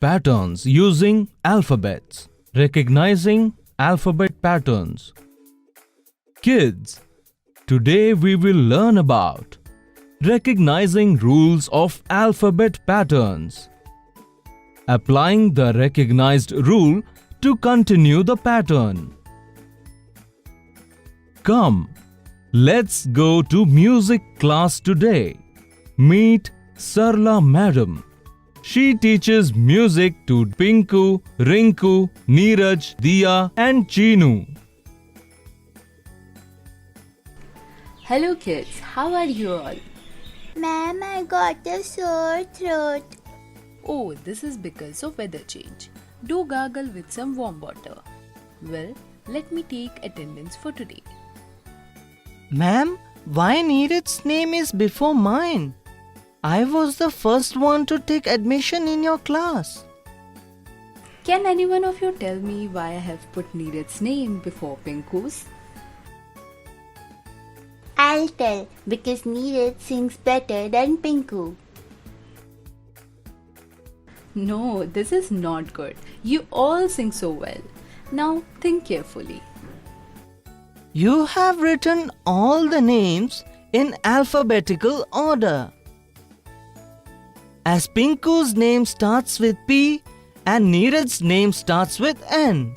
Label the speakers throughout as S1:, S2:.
S1: Patterns using alphabets. Recognizing alphabet patterns. Kids, today we will learn about recognizing rules of alphabet patterns. Applying the recognized rule to continue the pattern. Come, let's go to music class today. Meet Sarla Madam. She teaches music to Pinku, Rinku, Neeraj, Diya and Chinu.
S2: Hello kids, how are you all?
S3: Ma'am, I got a sore throat.
S2: Oh, this is because of weather change. Do gargle with some warm water. Well, let me take attendance for today.
S4: Ma'am, why Neeraj's name is before mine? I was the first one to take admission in your class.
S2: Can any one of you tell me why I have put Neeraj's name before Pinku's?
S3: I'll tell, because Neeraj sings better than Pinku.
S2: No, this is not good. You all sing so well. Now think carefully.
S4: You have written all the names in alphabetical order. As Pinku's name starts with P and Neeraj's name starts with N.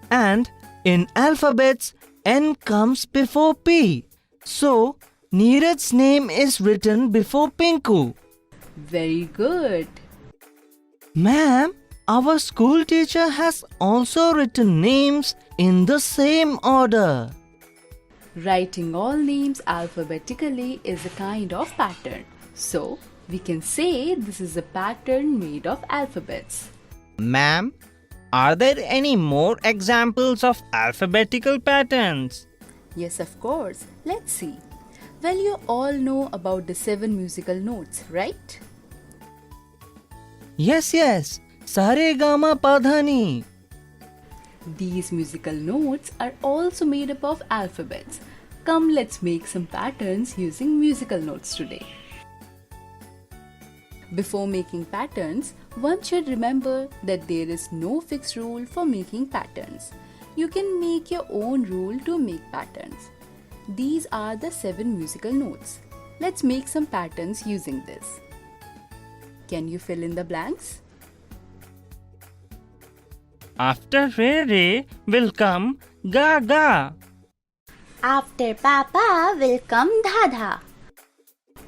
S4: And in alphabets, N comes before P. So, Neeraj's name is written before Pinku.
S2: Very good.
S4: Ma'am, our school teacher has also written names in the same order.
S2: Writing all names alphabetically is a kind of pattern. So, we can say this is a pattern made of alphabets.
S5: Ma'am, are there any more examples of alphabetical patterns?
S2: Yes, of course. Let's see. Well, you all know about the 7 musical notes, right?
S4: Yes. Sare Gama Padhani.
S2: These musical notes are also made up of alphabets. Come, let's make some patterns using musical notes today. Before making patterns, one should remember that there is no fixed rule for making patterns. You can make your own rule to make patterns. These are the 7 musical notes. Let's make some patterns using this. Can you fill in the blanks?
S5: After Re Re will come Ga Ga.
S3: After Papa will come Dada.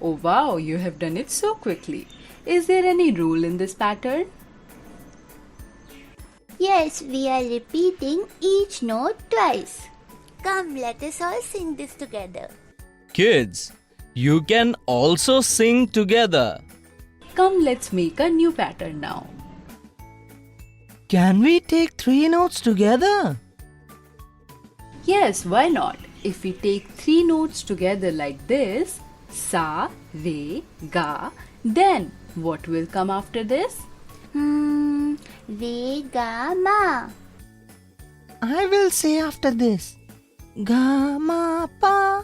S2: Oh wow, you have done it so quickly. Is there any rule in this pattern?
S3: Yes, we are repeating each note twice. Come, let us all sing this together.
S1: Kids, you can also sing together.
S2: Come, let's make a new pattern now.
S4: Can we take 3 notes together?
S2: Yes, why not? If we take 3 notes together like this, Sa, Re, Ga, then what will come after this?
S3: Re, Ga, Ma.
S4: I will say after this. Ga Ma Pa.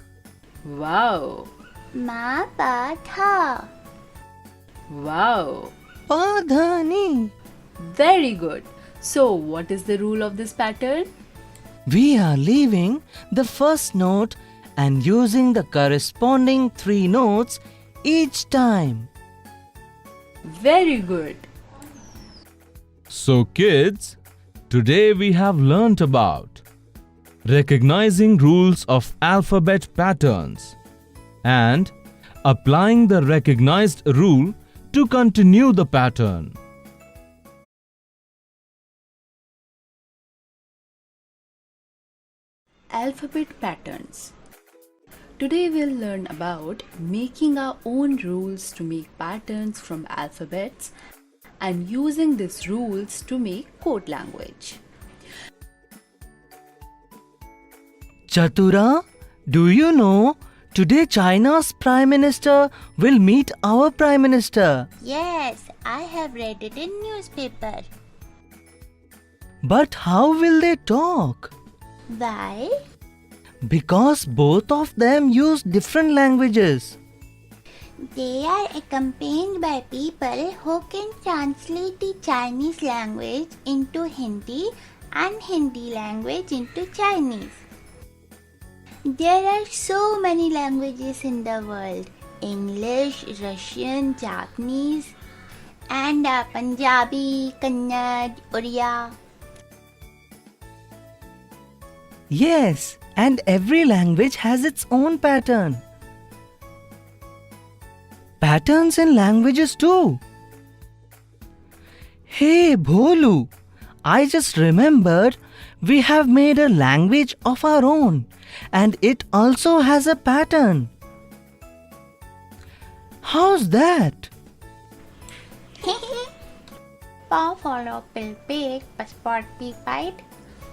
S2: Wow!
S3: Ma, Pa, Tha.
S2: Wow!
S4: Padhani.
S2: Very good. So, what is the rule of this pattern?
S4: We are leaving the first note and using the corresponding 3 notes each time.
S2: Very good.
S1: So kids, today we have learnt about recognizing rules of alphabet patterns and applying the recognized rule to continue the pattern.
S2: Alphabet patterns. Today we'll learn about making our own rules to make patterns from alphabets and using these rules to make code language.
S4: Chatura, do you know today China's Prime Minister will meet our Prime Minister?
S3: Yes, I have read it in newspaper.
S4: But how will they talk?
S3: Why?
S4: Because both of them use different languages.
S3: They are accompanied by people who can translate the Chinese language into Hindi and Hindi language into Chinese. There are so many languages in the world: English, Russian, Japanese, and Punjabi, Kannada, Oriya.
S4: Yes, and every language has its own pattern. Patterns in languages too. Hey Bholu, I just remembered we have made a language of our own and it also has a pattern. How's that?
S3: Paw follow pill pig, passport pig bite,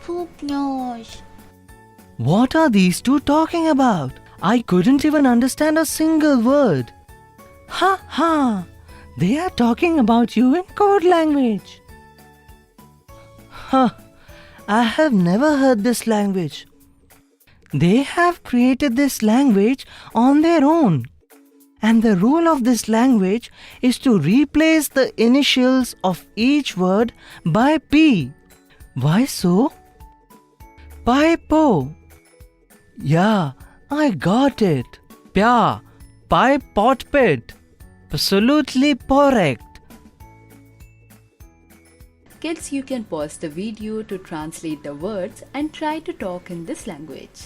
S3: poop nose.
S4: What are these two talking about? I couldn't even understand a single word. Ha ha! They are talking about you in code language. Huh, I have never heard this language. They have created this language on their own. And the rule of this language is to replace the initials of each word by P. Why so? Pipo. Yeah, I got it. Pya, pipe pot pit. Absolutely correct.
S2: Kids, you can pause the video to translate the words and try to talk in this language.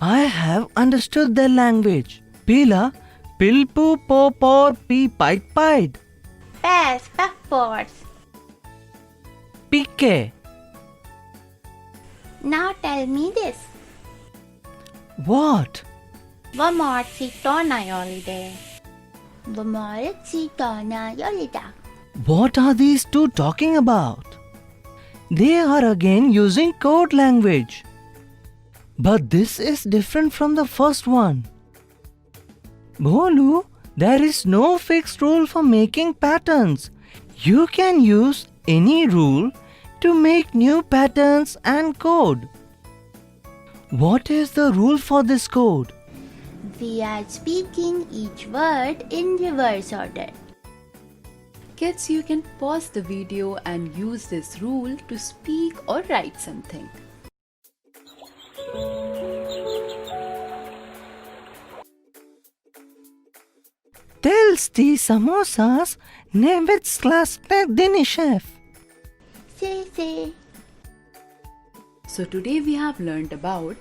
S4: I have understood their language. Pila, pilpu po por pi pite pide.
S3: Pass, passports.
S4: Pike.
S3: Now tell me this.
S4: What?
S3: Vamort si tona yolide. Vamort si tona yolida.
S4: What are these two talking about? They are again using code language. But this is different from the first one. Bholu, there is no fixed rule for making patterns. You can use any rule to make new patterns and code. What is the rule for this code?
S3: We are speaking each word in reverse order.
S2: Kids, you can pause the video and use this rule to speak or write something.
S4: Telsti samosas nevets dini chef.
S3: Say.
S2: So today we have learned about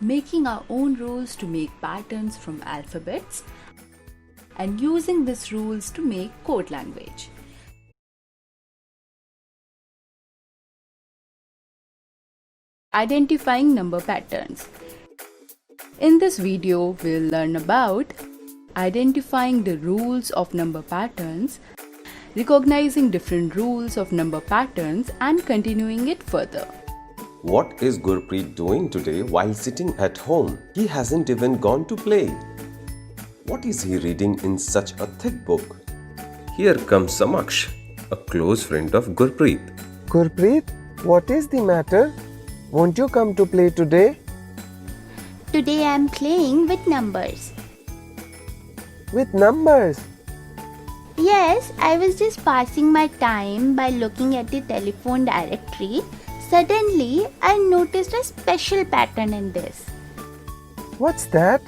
S2: making our own rules to make patterns from alphabets and using these rules to make code language. Identifying number patterns. In this video, we'll learn about identifying the rules of number patterns, recognizing different rules of number patterns, and continuing it further.
S6: What is Gurpreet doing today while sitting at home? He hasn't even gone to play. What is he reading in such a thick book? Here comes Samaksh, a close friend of Gurpreet.
S7: Gurpreet, what is the matter? Won't you come to play today?
S3: Today I am playing with numbers.
S7: With numbers?
S3: Yes, I was just passing my time by looking at the telephone directory. Suddenly, I noticed a special pattern in this.
S7: What's that?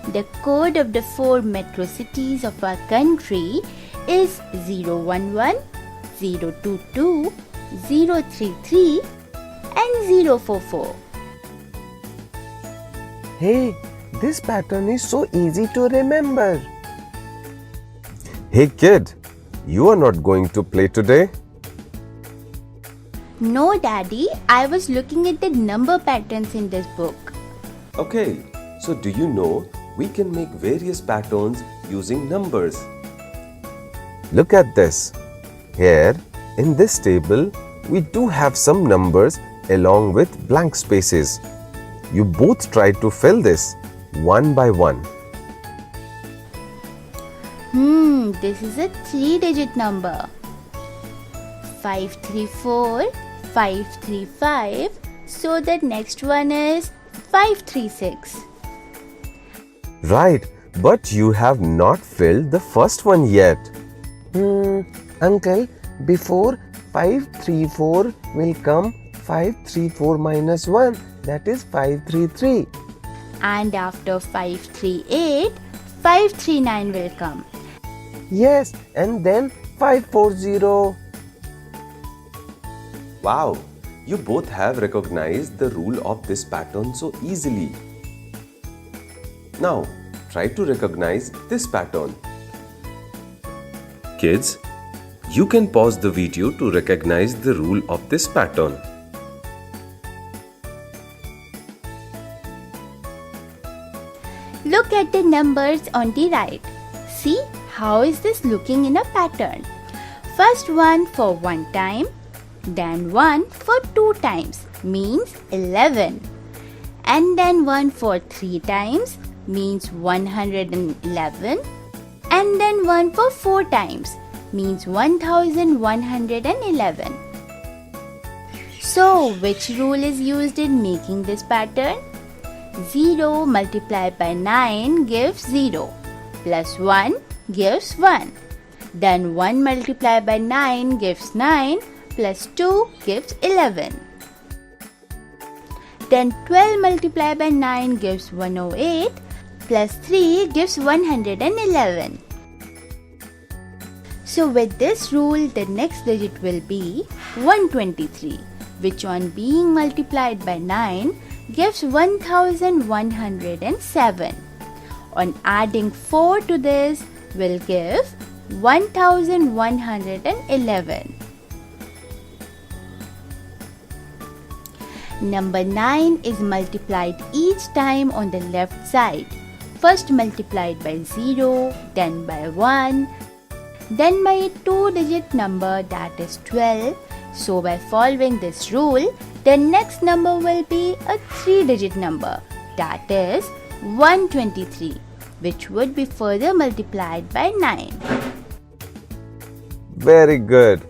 S3: The code of the 4 metro cities of our country is 011, 022, 033 and 044.
S7: Hey, this pattern is so easy to remember.
S6: Hey kid, you are not going to play today?
S3: No, Daddy, I was looking at the number patterns in this book.
S6: Okay, so do you know we can make various patterns using numbers? Look at this. Here, in this table, we do have some numbers along with blank spaces. You both try to fill this one by one.
S3: This is a 3-digit number. 534 535. So the next one is 536.
S6: Right, but you have not filled the first one yet.
S7: Uncle, before 534 will come 534 minus 1, that is 533.
S3: And after 538, 539 will come.
S7: Yes, and then 540.
S6: Wow, you both have recognized the rule of this pattern so easily. Now, try to recognize this pattern. Kids, you can pause the video to recognize the rule of this pattern.
S3: Look at the numbers on the right. See how is this looking in a pattern? First one for 1 time, then one for 2 times means 11, and then one for 3 times means 111, and then one for 4 times means 1111. So which rule is used in making this pattern? 0 multiplied by 9 gives 0, plus 1 gives 1. Then 1 multiplied by 9 gives 9, plus 2 gives 11. Then 12 multiplied by 9 gives 108, plus 3 gives 111. So with this rule, the next digit will be 123, which on being multiplied by 9 gives 1107. On adding 4 to this will give 1111. Number 9 is multiplied each time on the left side. First multiplied by 0, then by 1, then by a 2-digit number, that is 12. So by following this rule, the next number will be a 3-digit number, that is 123, which would be further multiplied by 9.
S7: Very good.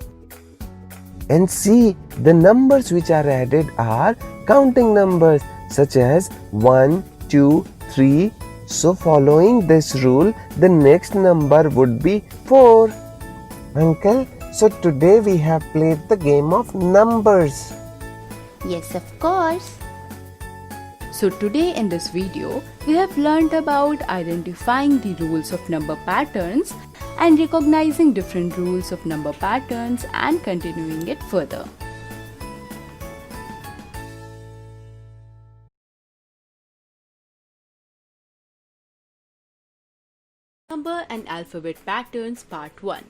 S7: And see, the numbers which are added are counting numbers such as 1, 2, 3. So following this rule, the next number would be 4. Uncle, so today we have played the game of numbers.
S3: Yes, of course.
S2: So today in this video, we have learned about identifying the rules of number patterns and recognizing different rules of number patterns and continuing it further. Number and alphabet patterns part 1.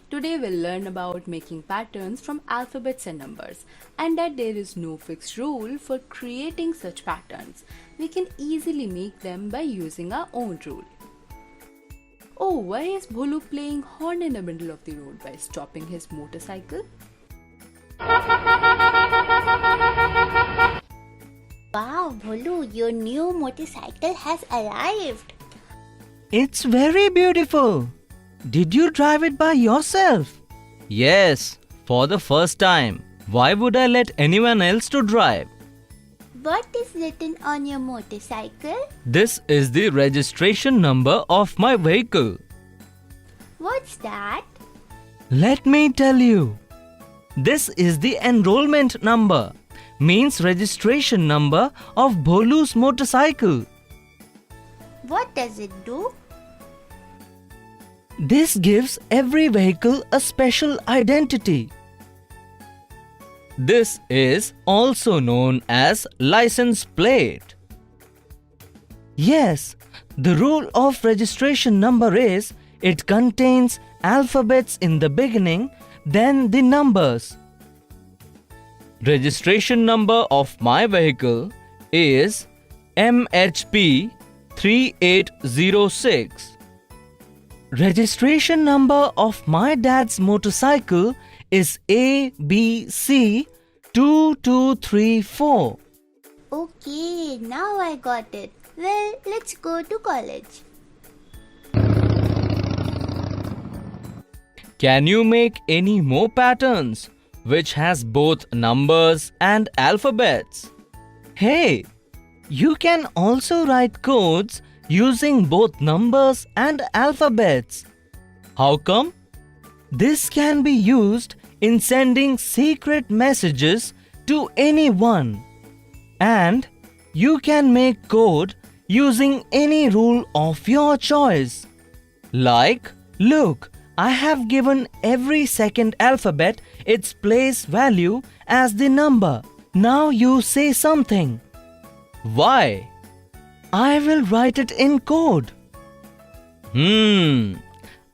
S2: Today we'll learn about making patterns from alphabets and numbers, and that there is no fixed rule for creating such patterns. We can easily make them by using our own rule. Oh, why is Bholu playing horn in the middle of the road by stopping his motorcycle?
S3: Wow, Bholu, your new motorcycle has arrived.
S4: It's very beautiful. Did you drive it by yourself? Yes, for the first time. Why would I let anyone else to drive?
S3: What is written on your motorcycle?
S4: This is the registration number of my vehicle.
S3: What's that?
S4: Let me tell you. This is the enrollment number, means registration number of Bholu's motorcycle.
S3: What does it do?
S4: This gives every vehicle a special identity. This is also known as license plate. Yes, the rule of registration number is it contains alphabets in the beginning, then the numbers. Registration number of my vehicle is MHP 3806. Registration number of my dad's motorcycle is ABC 2234.
S3: Okay, now I got it. Well, let's go to college.
S4: Can you make any more patterns?
S1: which has both numbers and alphabets.
S4: Hey, you can also write codes using both numbers and alphabets.
S1: How come?
S4: This can be used in sending secret messages to anyone. And you can make code using any rule of your choice. Like, look, I have given every second alphabet its place value as the number. Now you say something.
S1: Why?
S4: I will write it in code.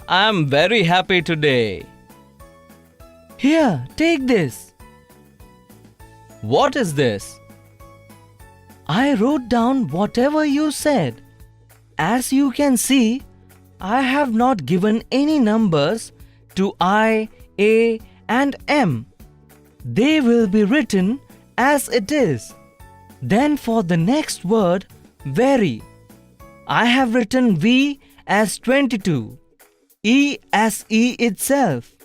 S1: I'm very happy today.
S4: Here, take this.
S1: What is this?
S4: I wrote down whatever you said. As you can see, I have not given any numbers to I, A, and M. They will be written as it is. Then for the next word, very, I have written V as 22, E as E itself,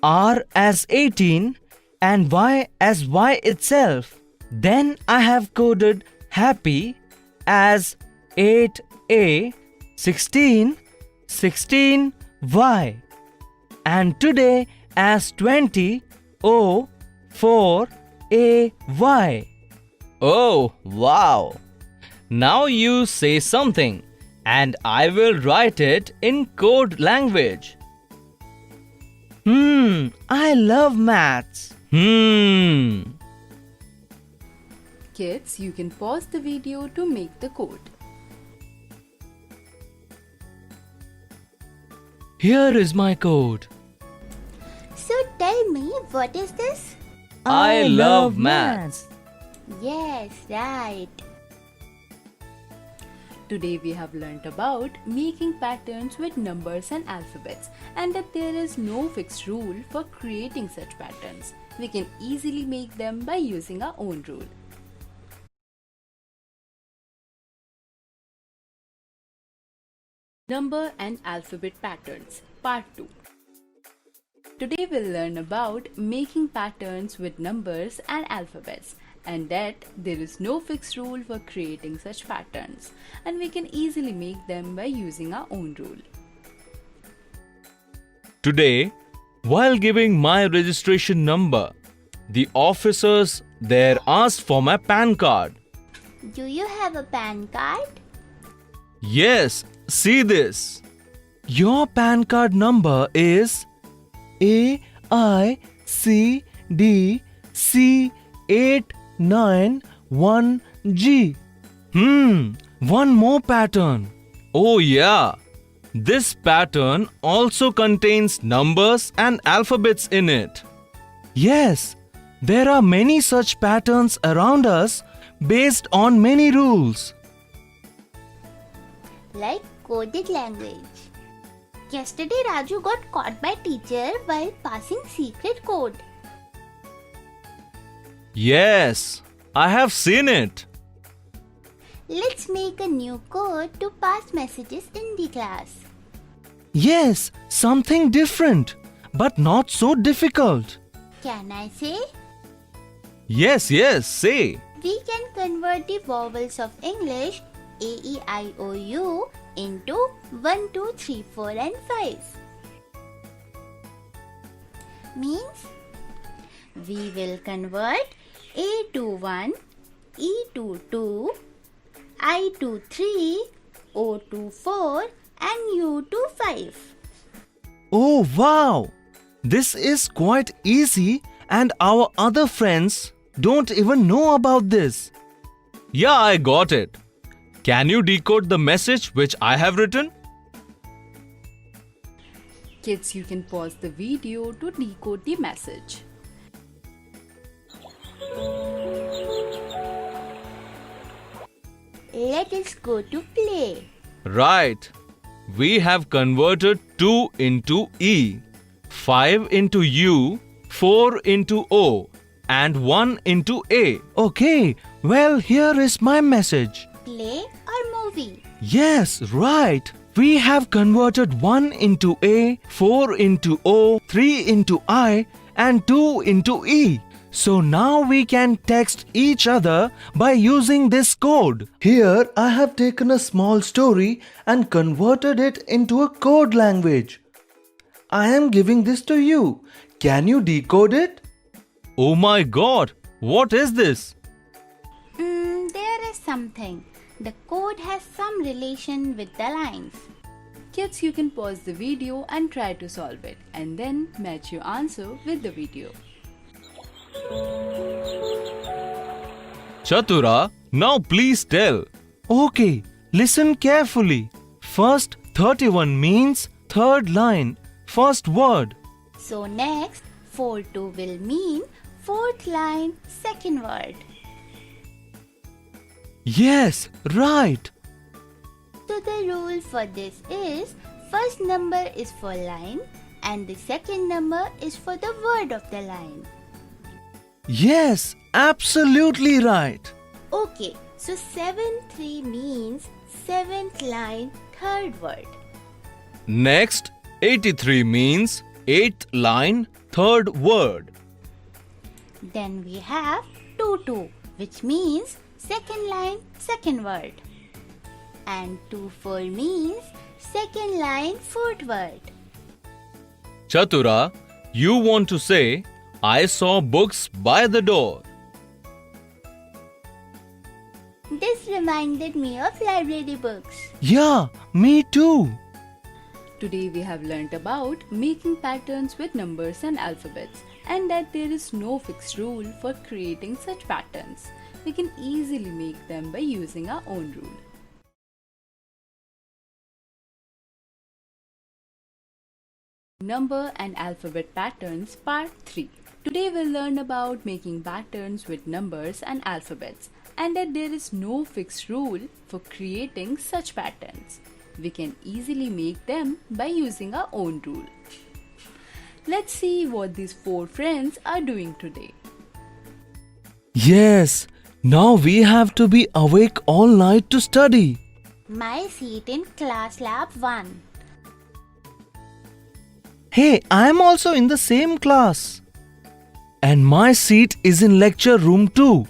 S4: R as 18, and Y as Y itself. Then I have coded happy as 8A, 16, 16Y, and today as 20, O, 4AY.
S1: Oh, wow! Now you say something and I will write it in code language.
S4: I love maths.
S2: Kids, you can pause the video to make the code.
S4: Here is my code.
S3: So tell me, what is this?
S1: I love maths.
S3: Yes, right.
S2: Today we have learnt about making patterns with numbers and alphabets, and that there is no fixed rule for creating such patterns. We can easily make them by using our own rule. Number and alphabet patterns, part 2. Today we'll learn about making patterns with numbers and alphabets, and that there is no fixed rule for creating such patterns, and we can easily make them by using our own rule.
S1: Today, while giving my registration number, the officers there asked for my PAN card.
S3: Do you have a PAN card?
S1: Yes, see this.
S4: Your PAN card number is AICDC891G. One more pattern.
S1: Oh yeah, this pattern also contains numbers and alphabets in it.
S4: Yes, there are many such patterns around us based on many rules.
S3: Like coded language. Yesterday Raju got caught by teacher while passing secret code.
S1: Yes, I have seen it.
S3: Let's make a new code to pass messages in the class.
S4: Yes, something different, but not so difficult.
S3: Can I say?
S1: Yes, say.
S3: We can convert the vowels of English A, E, I, O, U into 1, 2, 3, 4 and 5. Means we will convert A to 1, E to 2, I to 3, O to 4 and U to 5.
S4: Oh wow! This is quite easy and our other friends don't even know about this.
S1: Yeah, I got it. Can you decode the message which I have written?
S2: Kids, you can pause the video to decode the message.
S3: Let us go to play.
S1: Right. We have converted 2 into E, 5 into U, 4 into O, and 1 into A.
S4: Okay, well, here is my message.
S3: Play or movie?
S4: Yes, right. We have converted 1 into A, 4 into O, 3 into I, and 2 into E. So now we can text each other by using this code. Here I have taken a small story and converted it into a code language. I am giving this to you. Can you decode it?
S1: Oh my god, what is this?
S3: There is something. The code has some relation with the lines.
S2: Kids, you can pause the video and try to solve it, and then match your answer with the video.
S1: Chatura, now please tell.
S4: Okay, listen carefully. First 31 means third line, first word.
S3: So next, 42 will mean fourth line, second word.
S4: Yes, right.
S3: So the rule for this is first number is for line and the second number is for the word of the line.
S4: Yes, absolutely right.
S3: Okay, so 7-3 means seventh line, third word.
S1: Next, 83 means 8th line, third word.
S3: Then we have 2-2, which means second line, second word. And 2-4 means second line, fourth word.
S1: Chatura, you want to say, I saw books by the door.
S3: This reminded me of library books.
S4: Yeah, me too.
S2: Today we have learnt about making patterns with numbers and alphabets, and that there is no fixed rule for creating such patterns. We can easily make them by using our own rule. Number and alphabet patterns part 3. Today we'll learn about making patterns with numbers and alphabets, and that there is no fixed rule for creating such patterns. We can easily make them by using our own rule. Let's see what these 4 friends are doing today.
S4: Yes, now we have to be awake all night to study.
S3: My seat in class lab 1.
S4: Hey, I'm also in the same class. And my seat is in lecture room 2.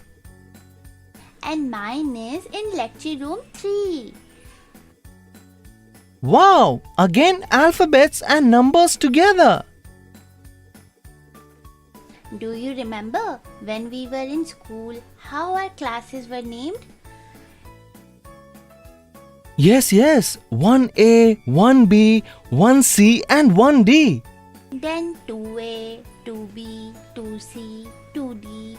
S3: And mine is in lecture room 3.
S4: Wow, again alphabets and numbers together.
S3: Do you remember when we were in school how our classes were named?
S4: Yes, 1A, 1B, 1C and 1D.
S3: Then 2A, 2B, 2C, 2D.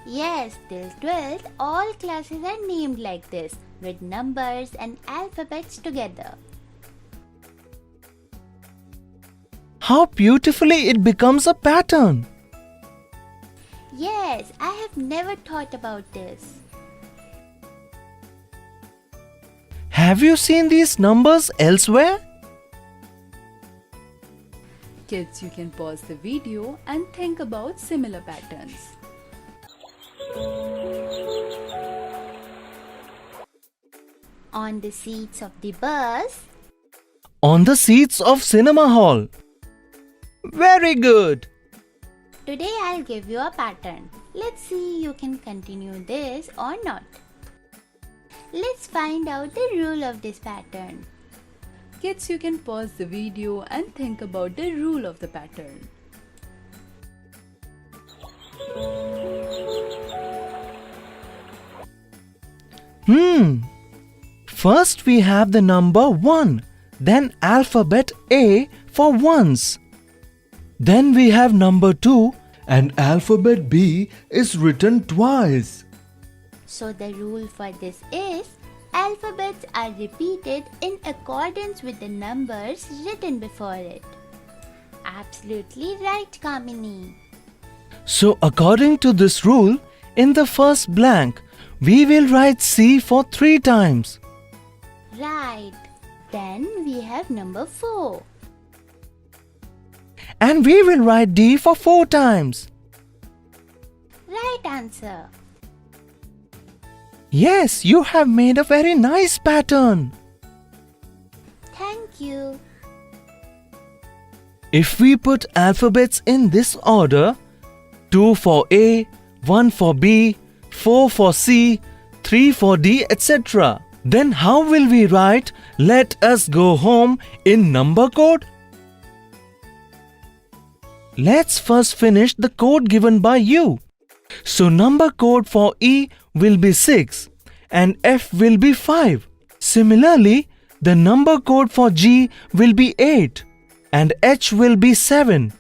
S3: Yes, till 12th, all classes are named like this with numbers and alphabets together.
S4: How beautifully it becomes a pattern.
S3: Yes, I have never thought about this.
S4: Have you seen these numbers elsewhere?
S2: Kids, you can pause the video and think about similar patterns.
S3: On the seats of the bus,
S4: On the seats of cinema hall. Very good.
S3: today I'll give you a pattern. Let's see you can continue this or not. Let's find out the rule of this pattern.
S2: Kids, you can pause the video and think about the rule of the pattern.
S4: First we have the number 1, then alphabet A for ones. Then we have number 2 and alphabet B is written twice.
S3: So the rule for this is alphabets are repeated in accordance with the numbers written before it. Absolutely right, Kamini.
S4: So according to this rule, in the first blank, we will write C for 3 times.
S3: Right. Then we have number 4.
S4: And we will write D for 4 times.
S3: Right answer.
S4: Yes, you have made a very nice pattern.
S3: Thank you.
S4: If we put alphabets in this order, 2 for A, 1 for B, 4 for C, 3 for D, etc., then how will we write "Let us go home" in number code? Let's first finish the code given by you. So number code for E will be 6 and F will be 5. Similarly, the number code for G will be 8 and H will be 7,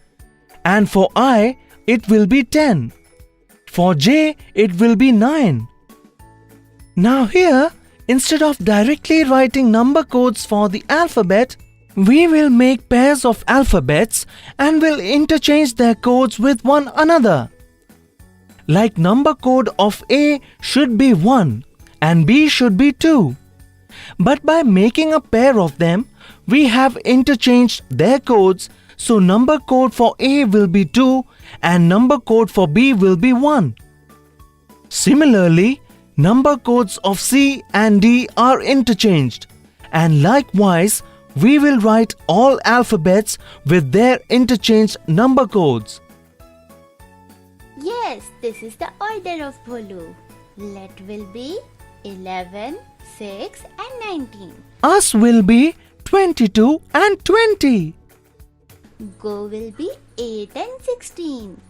S4: and for I it will be 10. For J it will be 9. Now here, instead of directly writing number codes for the alphabet, we will make pairs of alphabets and will interchange their codes with one another. Like number code of A should be 1 and B should be 2. But by making a pair of them, we have interchanged their codes, so number code for A will be 2 and number code for B will be 1. Similarly, number codes of C and D are interchanged, and likewise, we will write all alphabets with their interchanged number codes.
S3: Yes, this is the order of Bholu. Let will be 11, 6 and 19.
S4: Us will be 22 and 20.
S3: Go will be 8 and 16.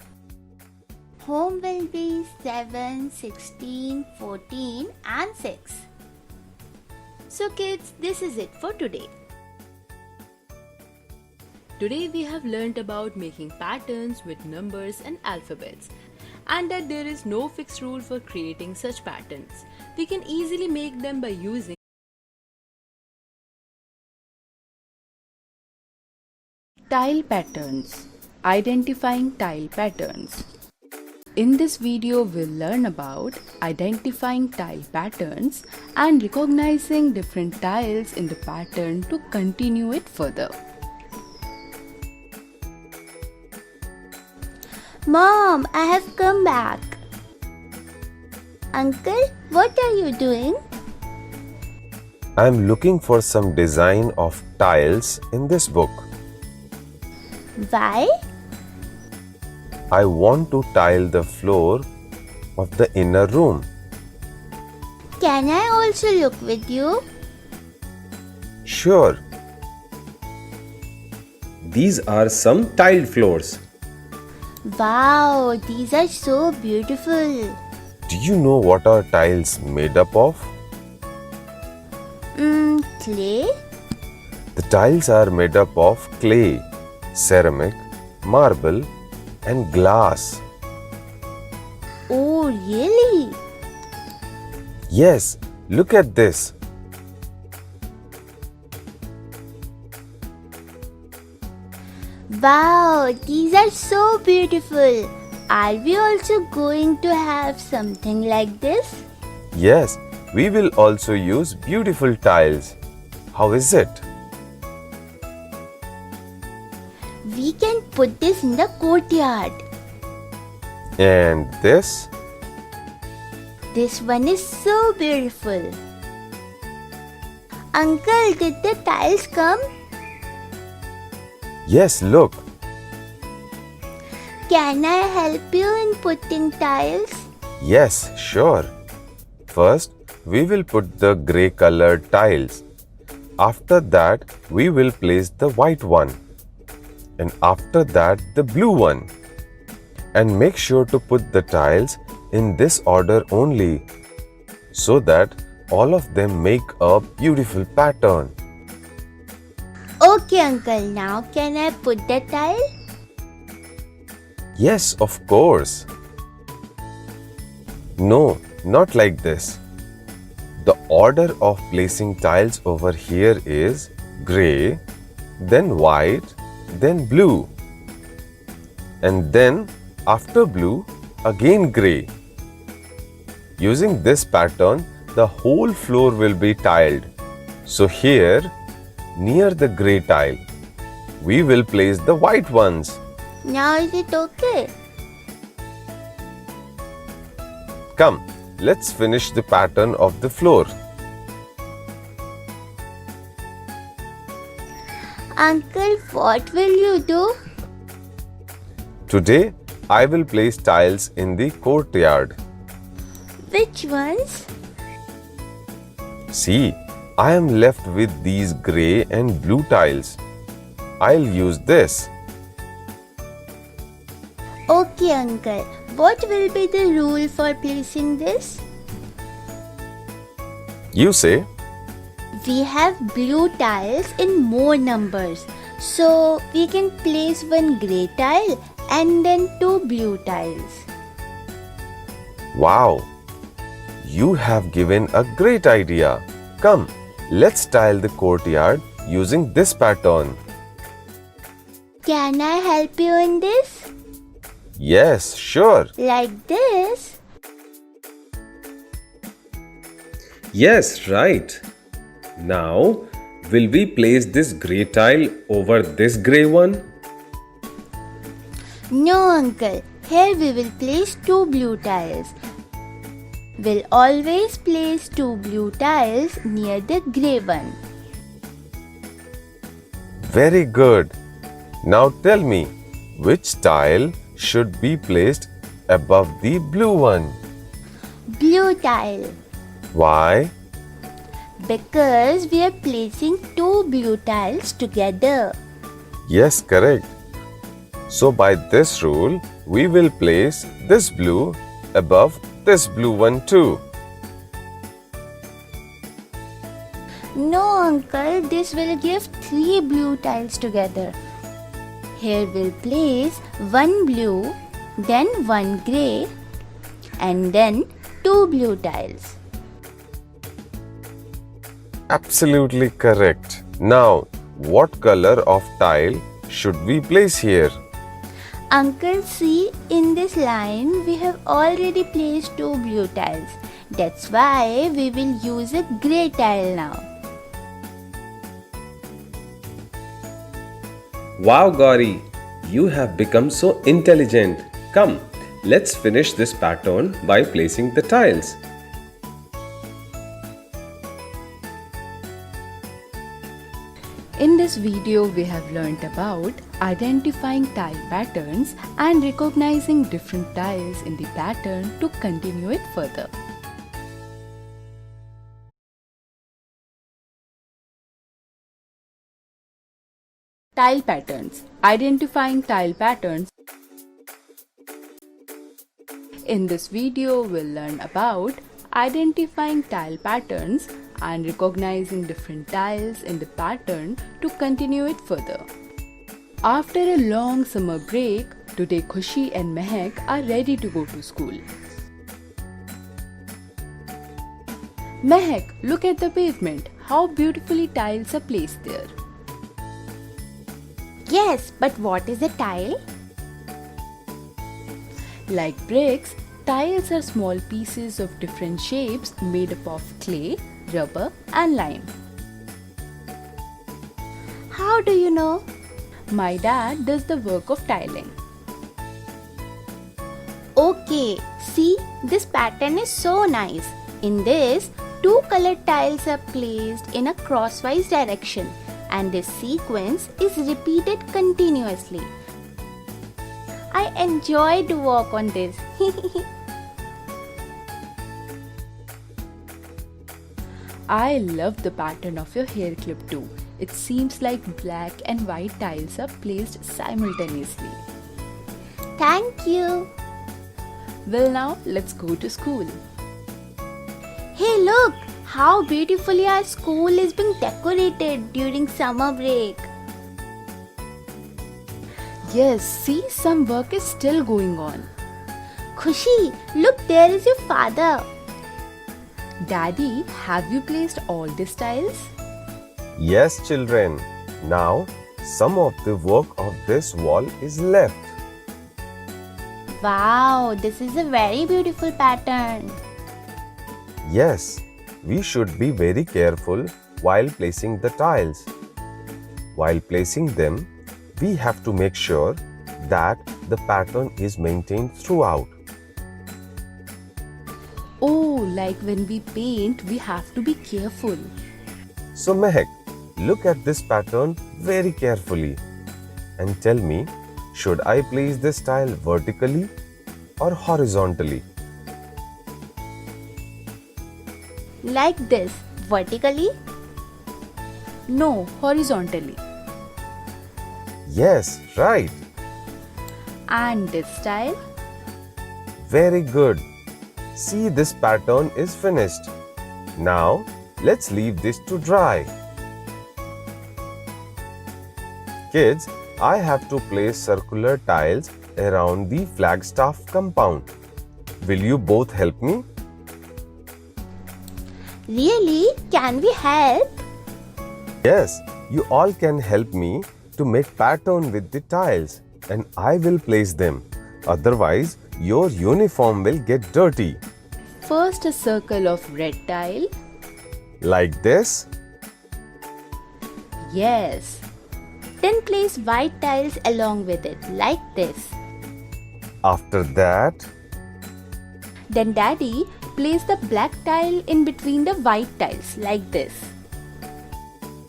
S3: Home will be 7, 16, 14 and 6. So kids, this is it for today.
S2: Today we have learnt about making patterns with numbers and alphabets, and that there is no fixed rule for creating such patterns. We can easily make them by using tile patterns. Identifying tile patterns. In this video, we'll learn about identifying tile patterns and recognizing different tiles in the pattern to continue it further.
S3: Mom, I have come back. Uncle, what are you doing?
S6: I'm looking for some design of tiles in this book.
S3: Why?
S6: I want to tile the floor of the inner room.
S3: Can I also look with you?
S6: Sure. These are some tiled floors.
S3: Wow, these are so beautiful.
S6: Do you know what are tiles made up of?
S3: Clay?
S6: The tiles are made up of clay, ceramic, marble, and glass.
S3: Oh, really?
S6: Yes, look at this.
S3: Wow, these are so beautiful. Are we also going to have something like this?
S6: Yes, we will also use beautiful tiles. How is it?
S3: We can put this in the courtyard.
S6: And this?
S3: This one is so beautiful. Uncle, did the tiles come?
S6: Yes, look.
S3: Can I help you in putting tiles?
S6: Yes, sure. First, we will put the grey colored tiles. After that, we will place the white one. And after that, the blue one. And make sure to put the tiles in this order only, so that all of them make a beautiful pattern.
S3: Okay, Uncle, now can I put the tile?
S6: Yes, of course. No, not like this. The order of placing tiles over here is grey, then white, then blue. And then after blue, again grey. Using this pattern, the whole floor will be tiled. So here, near the grey tile, we will place the white ones.
S3: Now is it okay?
S6: Come, let's finish the pattern of the floor.
S3: Uncle, what will you do?
S6: Today, I will place tiles in the courtyard.
S3: Which ones?
S6: See, I am left with these grey and blue tiles. I'll use this.
S3: Okay, Uncle. What will be the rule for placing this?
S6: You say,
S3: We have blue tiles in more numbers. So we can place one grey tile and then two blue tiles.
S6: wow, you have given a great idea. Come, let's tile the courtyard using this pattern.
S3: Can I help you in this?
S6: Yes, sure.
S3: Like this?
S6: Yes, right. Now, will we place this grey tile over this grey one?
S3: No, Uncle. Here we will place two blue tiles. We'll always place two blue tiles near the grey one.
S6: Very good. Now tell me, which tile should be placed above the blue one?
S3: Blue tile.
S6: Why?
S3: Because we are placing two blue tiles together.
S6: Yes, correct. So by this rule, we will place this blue above this blue one too.
S3: No, Uncle, this will give three blue tiles together. Here we'll place one blue, then one grey, and then two blue tiles.
S6: Absolutely correct. Now, what color of tile should we place here?
S3: Uncle, see, in this line we have already placed two blue tiles. That's why we will use a grey tile now.
S6: Wow, Gauri, you have become so intelligent. Come, let's finish this pattern by placing the tiles.
S2: In this video, we have learnt about identifying tile patterns and recognizing different tiles in the pattern to continue it further. Tile patterns. Identifying tile patterns. In this video, we'll learn about identifying tile patterns and recognizing different tiles in the pattern to continue it further. After a long summer break, today Khushi and Mehak are ready to go to school. Mehak, look at the pavement. How beautifully tiles are placed there.
S3: Yes, but what is a tile?
S2: Like bricks, tiles are small pieces of different shapes made up of clay, rubber and lime.
S3: How do you know?
S2: My dad does the work of tiling.
S3: Okay, see, this pattern is so nice. In this, two colored tiles are placed in a crosswise direction and this sequence is repeated continuously. I enjoyed to work on this.
S2: I love the pattern of your hair clip too. It seems like black and white tiles are placed simultaneously.
S3: Thank you.
S2: Well, now let's go to school.
S3: Hey, look how beautifully our school is being decorated during summer break.
S2: Yes, see, some work is still going on.
S3: Khushi, look, there is your father.
S2: Daddy, have you placed all these tiles?
S6: Yes, children. Now, some of the work of this wall is left.
S3: Wow, this is a very beautiful pattern.
S6: Yes, we should be very careful while placing the tiles. While placing them, we have to make sure that the pattern is maintained throughout.
S2: Oh, like when we paint, we have to be careful.
S6: So Mehak, look at this pattern very carefully and tell me, should I place this tile vertically or horizontally?
S3: Like this, vertically?
S2: No, horizontally.
S6: Yes, right.
S2: And this style?
S6: Very good. See, this pattern is finished. Now, let's leave this to dry. Kids, I have to place circular tiles around the Flagstaff compound. Will you both help me?
S3: Really? Can we help?
S6: Yes, you all can help me to make pattern with the tiles and I will place them. Otherwise, your uniform will get dirty.
S2: First a circle of red tile.
S6: Like this?
S2: Yes.
S3: Then place white tiles along with it, like this.
S6: After that,
S2: Then Daddy, place the black tile in between the white tiles, like this.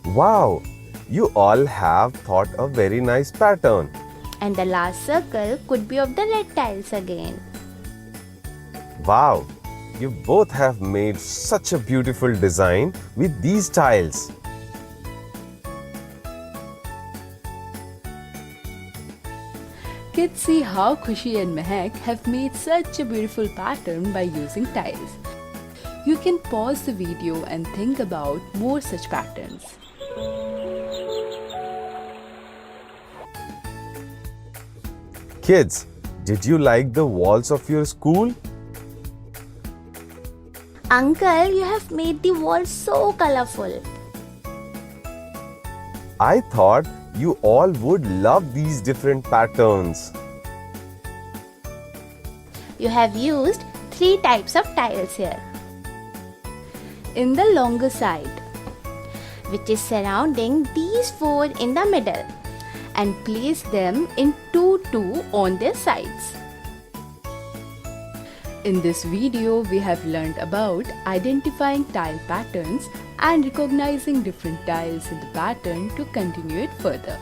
S6: wow, you all have thought a very nice pattern.
S3: And the last circle could be of the red tiles again.
S6: Wow, you both have made such a beautiful design with these tiles.
S2: Kids see how Khushi and Mehak have made such a beautiful pattern by using tiles. You can pause the video and think about more such patterns.
S6: Kids, did you like the walls of your school?
S3: Uncle, you have made the walls so colorful.
S6: I thought you all would love these different patterns.
S3: You have used 3 types of tiles here,
S2: In the longer side,
S3: which is surrounding these 4 in the middle.
S2: and place them in 2-2 on their sides. In this video, we have learned about identifying tile patterns and recognizing different tiles in the pattern to continue it further.